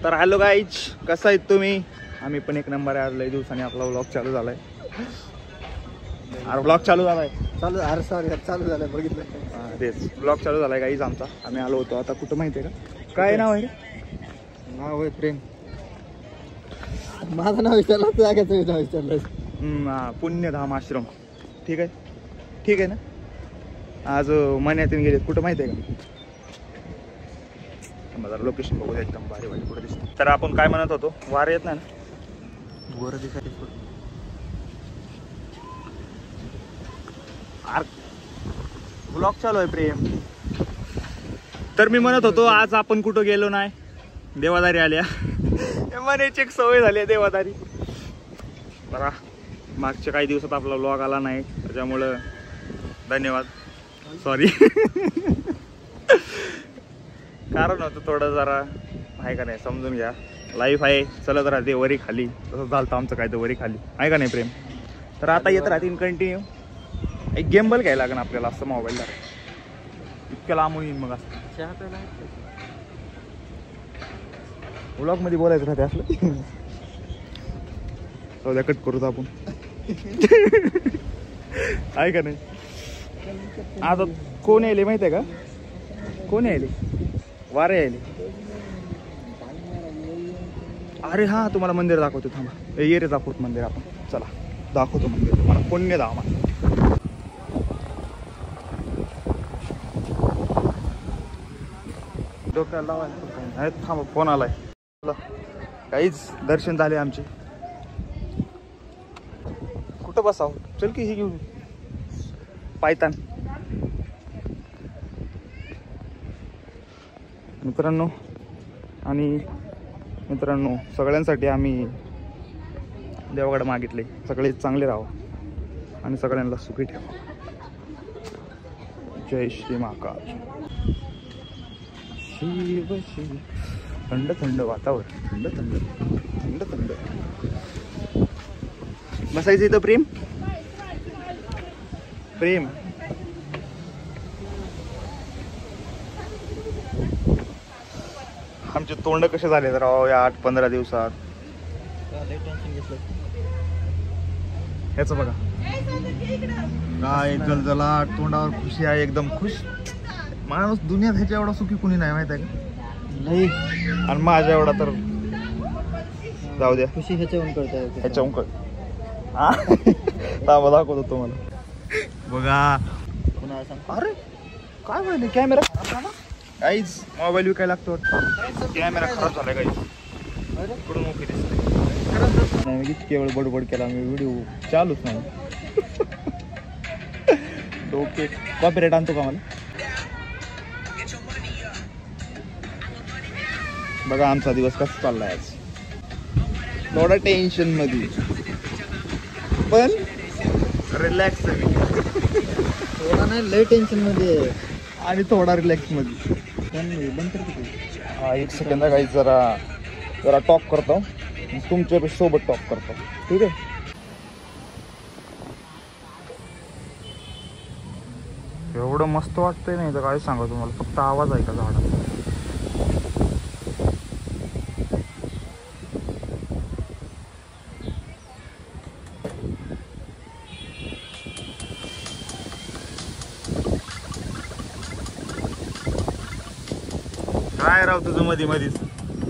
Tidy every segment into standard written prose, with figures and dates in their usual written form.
तर hello guys, कसं आहेत तुम्ही? आम्ही पण एक नंबर आहे. आज लई दिवसांनी आपला व्लॉग चालू झालाय. अरे व्लॉग चालू झालाय चालू झालंय बघितलं. तेच व्लॉग चालू झालाय गाईज आमचा. आम्ही आलो होतो आता कुठं माहिती आहे का? काय नाव आहे? नाव आहे प्रेम. माझं नाव विचारलं, जागाचं नाव विचारलं. पुण्यधाम आश्रम. ठीक आहे, ठीक आहे ना. आज मण्यातून गेले कुठं माहिती आहे का? लोकेशन बघू एकदम भारी भारी कुठं दिसतं. तर आपण काय म्हणत होतो, वारे येत नाही ना गोर दिसायला. ब्लॉग चालू आहे प्रेम. तर मी म्हणत होतो आज आपण कुठं गेलो नाही. देवादारी आल्या. मनाची एक सवय झाली आहे देवादारी. बरा मागच्या काही दिवसात आपला व्लॉग आला नाही, त्याच्यामुळं धन्यवाद. सॉरी. कारण होतं थोडं जरा आहे का नाही, समजून घ्या. लाईफ आहे, चलत राहते वरी खाली. तसं झालं आमचं काय तर वरी खाली, आहे का नाही प्रेम? तर आता येत राहतील कंटिन्यू. एक गेमबल घ्यायला लागेल आपल्याला, असं मोबाईलला इतक्या लांबून येईन. मग असं चहा प्यायला व्लॉग मध्ये बोलायचं राहते असलं. सौद्या कट करूच आपण. आहे का नाही? आता कोण यायले माहिती आहे का? कोण यायले? वारे यायले. अरे हा, तुम्हाला मंदिर दाखवतो, थांबा. ये रे दाखवतो मंदिर आपण. चला दाखवतो मंदिर तुम्हाला. पुण्य धाम आहे. डोक्याला लावायला थांबा, फोन आलाय. काहीच दर्शन झाले आमचे. कुठं बसावं? चल की ही घेऊन पायतान. मित्रांनो आणि मित्रांनो, सगळ्यांसाठी आम्ही देवाकडे मागितले, सगळे चांगले राहावं आणि सगळ्यांना सुखी ठेवा. जय श्री महाकाल. शिव शिव. थंड थंड वातावरण, थंड थंड थंड थंड. बसायचं इथं प्रेम. प्रेम आमचे तोंड कसे झाले तर या 8-15 दिवसात. ह्याच बघा काय जलजला, तोंडावर खुशी आहे, एकदम खुश माणूस. दुनियात ह्याच्या एवढा सुखी कुणी नाही, माहित आहे का? नाही. आणि माझ्या एवढा तर जाऊ द्या. खुशी ह्याच्याहून कळत, ह्याच्याहून कळत. थांबा दाखवतो तुम्हाला. बघा. अरे काय व्हायला? कॅमेरा काहीच मोबाईल विकायला लागतो. कॅमेरा खराब झालाय काहीच. कुठून मोठी दिसते नाही. केवळ बडबड केला मी, व्हिडिओ चालूच नाही. डोके कॉपीराइट आणतो का मला? बघा आमचा दिवस कसा चाललाय आज. थोडा टेन्शन मध्ये पण रिलॅक्स. थोडा नाही, लय टेन्शन मध्ये आणि थोडा रिलॅक्स मध्ये. हा एक सेकंद काही जरा टॉक करतो, तुमच्या सोबत टॉक करतो. ठीक आहे. एवढं मस्त वाटतंय नाही तर काय सांगा तुम्हाला. फक्त आवाज आहे का झाडाचा. काय राव तुझं मध्ये मध्येच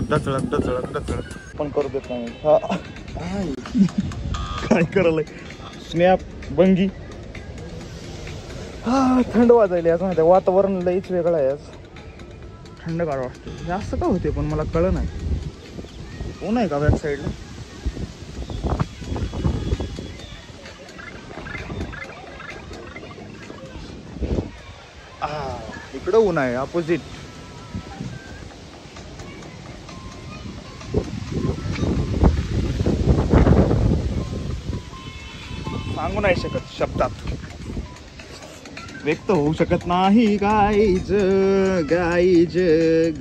डचळत डचळत डचळत पण करू देत नाही. काय करायलंय? स्नॅप बंगी. थंड वाजायला आज, माहिती वातावरण लईच वेगळं आहे आज. थंड गार वाटते. हे असं का होते पण मला कळलं नाही. ऊन आहे का बॅक साईडला? इकडं ऊन आहे अपोजिट. सांगू नाही शकत, शब्दात व्यक्त होऊ शकत नाही. Guys guys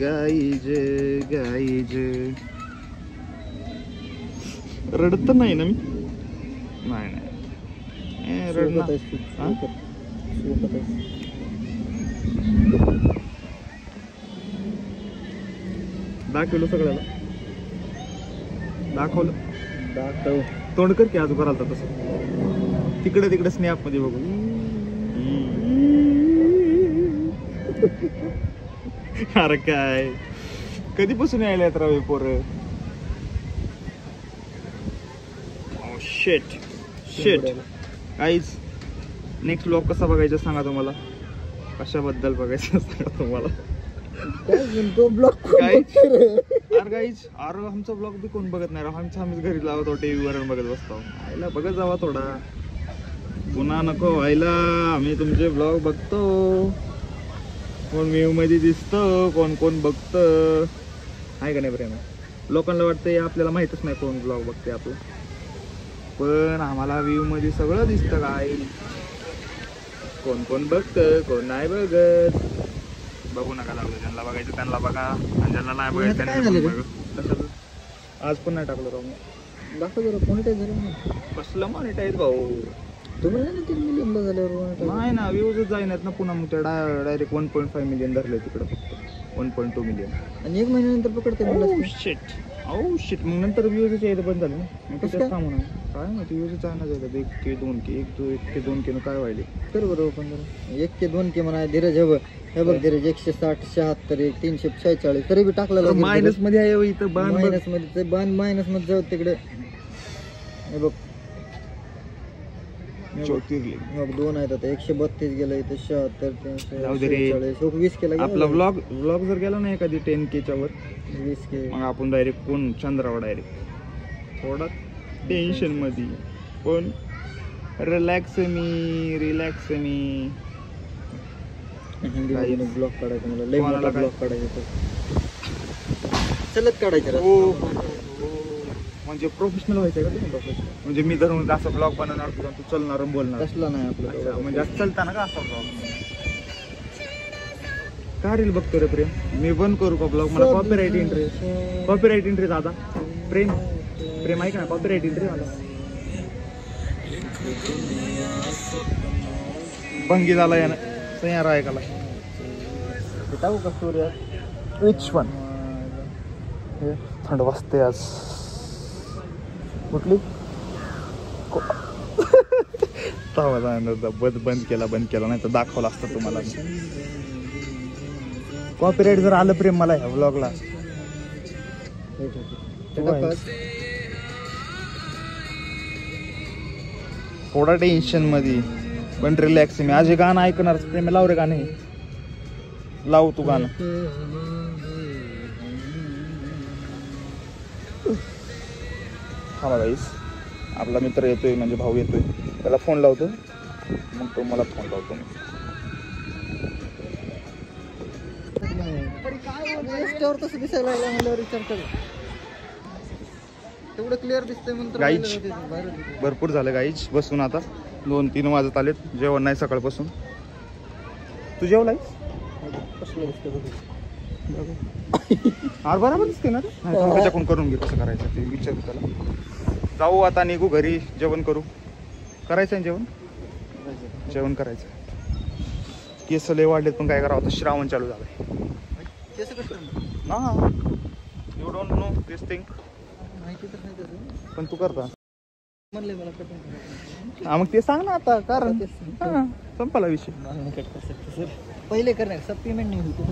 guys guys. रडत नाही ना मी? नाही नाही रडत. 10 किलो सगळ्याला. दाखवलं दाखव. तोंड कर की अजून कराल तर तसं तिकडे स्नॅप मध्ये बघू अरे काय कधीपासून यायला येत राव पोरं शेट शेट काहीच नेक्स्ट ब्लॉग कसा बघायचा सांगा तुम्हाला कशाबद्दल बघायचं सांगा तुम्हाला तो ब्लॉग काय अरे गाईच अरे आमचा ब्लॉग बी कोण बघत नाही आम्हीच घरी लावतो टीव्ही वर बघत बसतो आईला बघत जावा थोडा पुन्हा नको व्हायला आम्ही तुमचे ब्लॉग बघतो कोण व्ह्यू मध्ये दिसतं कोण बघतं आहे का नाही प्रेम लोकांना वाटतं आपल्याला माहितच नाही कोण ब्लॉग बघते आपलं पण आम्हाला व्ह्यू मध्ये सगळं दिसतं काय कोण बघतं कोण नाही बघत बघू नका लागलं ज्यांना बघायचं त्यांना बघा आणि ज्यांना नाही बघायचं त्यांना बघा आज पण नाही टाकलं राव मी दाखव जरा मॉनिटाईज झालं कसलं मॉनिटाईज भाऊ तुम्ही नाही 3 मिलियनला झाल्यावर नाही ना व्ह्यूजच जाईनात ना पुन्हा मग ते डायरेक्ट 1.5 मिलियन धरले तिकडं फक्त 1.2 मिलियन आणि 1 महिन्यानंतर पकडते म्हणलं शिट मग नंतर व्ह्यूजच यायला बंद झालं ना मग कसं तिथेच थांबू ना काय माहिती व्ह्यूजच आहे ना जायला 1K 2K 2K काय व्हायले कर बरोबर 15 1 के 2 के म्हणा धीरज हे बघ धीरज 160 76 346 तरी बी टाकलेला मायनस मध्ये आहे इथं बाण मायनस मध्ये मायनस मध्ये जाऊ तिकडे हे बघ ज्योतिर्लिंग 2 आहेत आता 132 गेलं इथं 76 जाऊ दे रे. 346 20 केला आपला व्लॉग जर गेला ना एखादी 10K च्या वर 20 के मग आपण डायरेक्ट कोण चंद्रावर डायरेक्ट थोडा टेन्शन मध्ये पण रिलॅक्स मी हिंदी मध्ये ब्लॉग काढायचा मला लय कोणाला मोठा काय? ब्लॉग काढायचा चलत काढायचं रे. म्हणजे प्रोफेशनल व्हायचं का तुम्ही म्हणजे मी धरून असं ब्लॉग बनवणार तुला तू चलणार आणि बोलणार कसला नाही आपलं अच्छा, म्हणजे असं चलता ना का असा ब्लॉग का रील बघतो रे प्रेम मी बंद करू का ब्लॉग मला कॉपीराइट एंट्री दादा प्रेम ऐक ना कॉपीराइट एंट्री मला भंगी झाला यानं तयार ऐकायला टाकू का स्टोरी विच वन थंड वाजते आज कुठली बंद केला नाही तर दाखवला असतं तुम्हाला कॉपीराइट जर आलं प्रेम मला ह्या व्लॉगला थोडा टेन्शन मध्ये पण रिलॅक्स मी आज हे गाणं ऐकणार प्रेम लाव रे गाणं हे लाव तू गाणं हा गाईस आपला मित्र येतोय म्हणजे भाऊ येतोय त्याला फोन लावतो मग तो मला फोन लावतो तसं दिसायला लागलं म्हणल्यावर विचार कर तेवढं क्लिअर दिसतंय म्हणून गाईज भरपूर झालं गाईज बसून आता 2-3 वाजत आलेत जेवण नाही सकाळपासून तू जेवलाय बरोबर दिसते ना त्याच्याकडून करून घे कसं करायचं ते विचारू त्याला जाऊ आता निघू घरी जेवण करू करायचं आहे जेवण करायचं केस लय वाढलेत पण काय करावं आता श्रावण चालू झालंय ना you don't know this thing माहिती तर नाही त्याचं पण तू करता म्हणले मला कट हा मग ते सांग ना आता कारण संपला विषय पहिले करणार सब पेमेंट नाही होती